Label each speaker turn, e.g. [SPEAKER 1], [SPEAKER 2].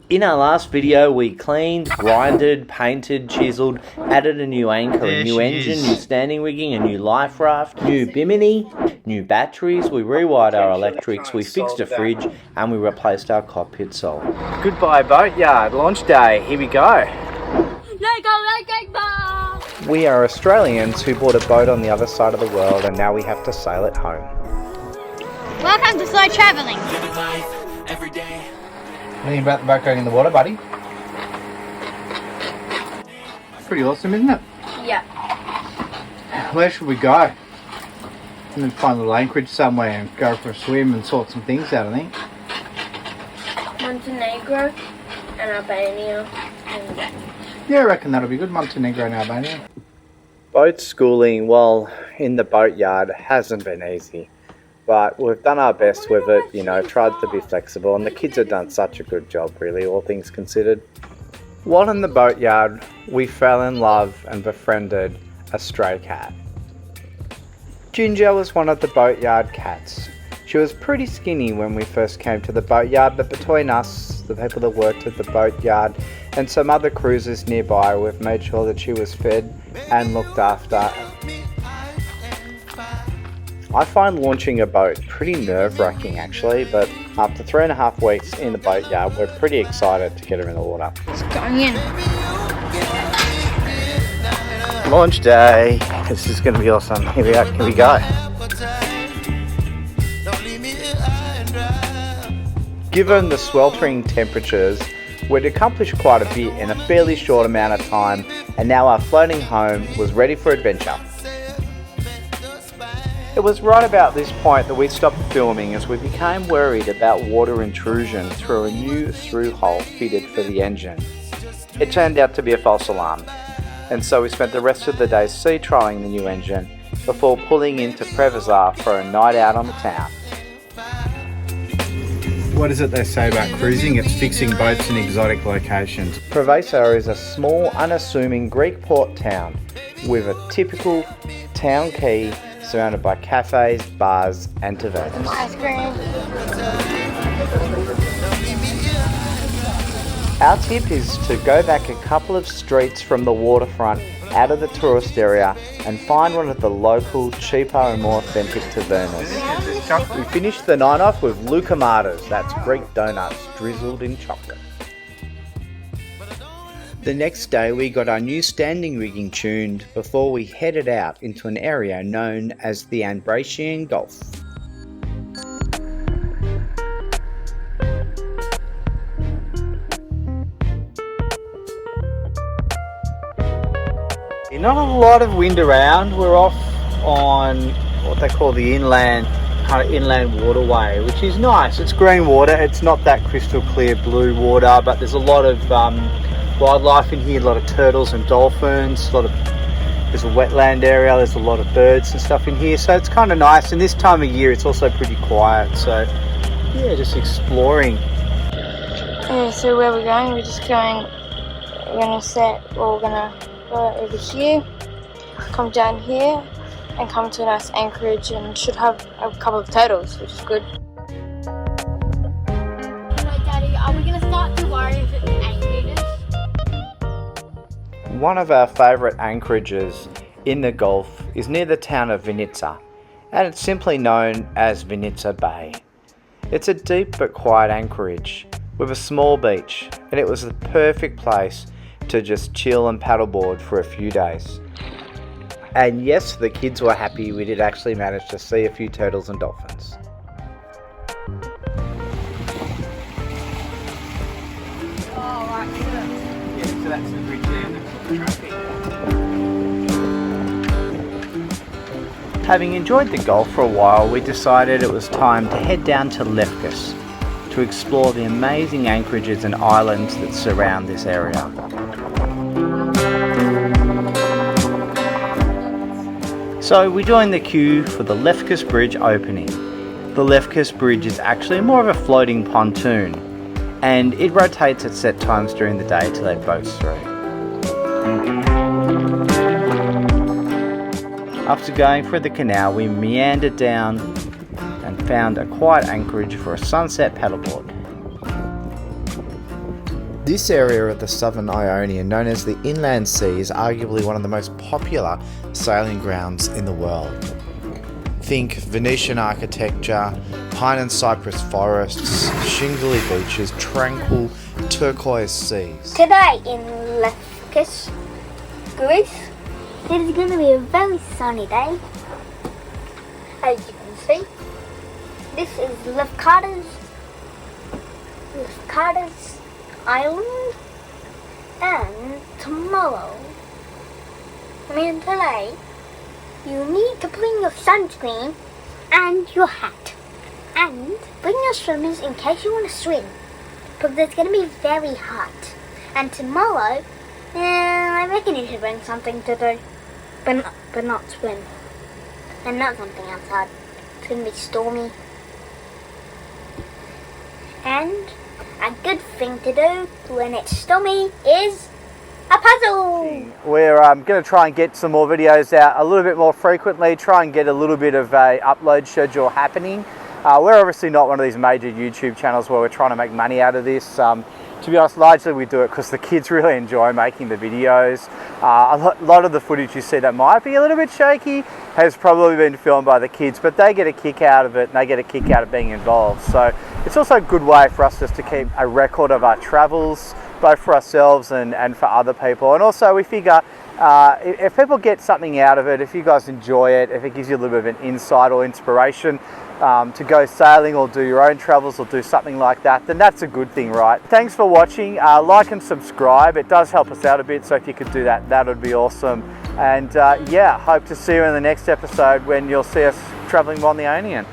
[SPEAKER 1] In our last video, we cleaned, grinded, painted, chiseled, added a new anchor, a new engine, new standing rigging, a new life raft, new bimini, new batteries, we rewired our electrics, we fixed a fridge, and we replaced our cockpit sole. Goodbye Boatyard, launch day, here we go. We are Australians who bought a boat on the other side of the world and now we have to sail it home.
[SPEAKER 2] Welcome to Slow Travelling.
[SPEAKER 3] What do you think about the boat going in the water, buddy? Pretty awesome, isn't it?
[SPEAKER 2] Yeah.
[SPEAKER 3] Where should we go? We can find a little anchorage somewhere and go for a swim and sort some things out, I think.
[SPEAKER 2] Montenegro and Albania and that.
[SPEAKER 3] Yeah, I reckon that'll be good. Montenegro and Albania.
[SPEAKER 1] Boat schooling, well, in the boatyard hasn't been easy. But we've done our best with it, you know, tried to be flexible, and the kids have done such a good job, really, all things considered. While in the boatyard, we fell in love and befriended a stray cat. Ginger was one of the boatyard cats. She was pretty skinny when we first came to the boatyard, but between us, the people that worked at the boatyard, and some other cruisers nearby, we've made sure that she was fed and looked after. I find launching a boat pretty nerve-wracking actually, but after 3.5 weeks in the boatyard, we're pretty excited to get her in the water.
[SPEAKER 2] It's going in.
[SPEAKER 1] Launch day. This is going to be awesome. Here we go. Given the sweltering temperatures, we'd accomplished quite a bit in a fairly short amount of time, and now our floating home was ready for adventure. It was right about this point that we stopped filming as we became worried about water intrusion through a new through hole fitted for the engine. It turned out to be a false alarm, and so we spent the rest of the day sea trialling the new engine before pulling into Prevazar for a night out on the town.
[SPEAKER 3] What is it they say about cruising? It's fixing boats in exotic locations.
[SPEAKER 1] Prevazar is a small, unassuming Greek port town with a typical town quay surrounded by cafes, bars and tavernas.
[SPEAKER 2] Ice cream.
[SPEAKER 1] Our tip is to go back a couple of streets from the waterfront out of the tourist area and find one of the local, cheaper and more authentic tavernas. We finished the night off with loukoumades, that's Greek donuts drizzled in chocolate. The next day we got our new standing rigging tuned before we headed out into an area known as the Ambracian Gulf. Not a lot of wind around. We're off on what they call the inland waterway, which is nice. It's green water, it's not that crystal clear blue water, but there's a lot of wildlife in here, a lot of turtles and dolphins, there's a wetland area, there's a lot of birds and stuff in here, so it's kind of nice. And this time of year it's also pretty quiet, so yeah, just exploring.
[SPEAKER 2] Yeah, so where we're going, we're gonna go over here, come down here and come to a nice anchorage, and should have a couple of turtles, which is good.
[SPEAKER 4] Daddy, are we going to start to worry if it's anchorages?
[SPEAKER 1] One of our favourite anchorages in the Gulf is near the town of Vinica, and it's simply known as Vinica Bay. It's a deep but quiet anchorage with a small beach, and it was the perfect place to just chill and paddleboard for a few days. And yes, the kids were happy. We did actually manage to see a few turtles and dolphins. Having enjoyed the Gulf for a while, we decided it was time to head down to Lefkis to explore the amazing anchorages and islands that surround this area. So we joined the queue for the Lefkis Bridge opening. The Lefkis Bridge is actually more of a floating pontoon, and it rotates at set times during the day to let boats through. After going through the canal, we meandered down and found a quiet anchorage for a sunset paddleboard.
[SPEAKER 5] This area of the Southern Ionian, known as the Inland Sea, is arguably one of the most popular sailing grounds in the world. Think Venetian architecture, pine and cypress forests, shingly beaches, tranquil turquoise seas.
[SPEAKER 6] Today in Lefkis, Greece, it is going to be a very sunny day. As you can see, this is Lefkada's Island, and today, you need to bring your sunscreen and your hat, and bring your swimmers in case you want to swim, because it's going to be very hot. And tomorrow, I reckon you should bring something to do, but not swim, and not something outside. It's going to be stormy. And a good thing to do when it's stormy is a puzzle.
[SPEAKER 3] We're going to try and get some more videos out a little bit more frequently, try and get a little bit of a upload schedule happening. We're obviously not one of these major YouTube channels where we're trying to make money out of this. To be honest, largely we do it because the kids really enjoy making the videos. A lot of the footage you see that might be a little bit shaky has probably been filmed by the kids, but they get a kick out of it and they get a kick out of being involved. So it's also a good way for us just to keep a record of our travels, both for ourselves and for other people. And also we figure if people get something out of it, if you guys enjoy it, if it gives you a little bit of an insight or inspiration to go sailing or do your own travels or do something like that, then that's a good thing, right? Thanks for watching. Like and subscribe. It does help us out a bit, so if you could do that, that would be awesome. And yeah, hope to see you in the next episode when you'll see us traveling on the Ionian.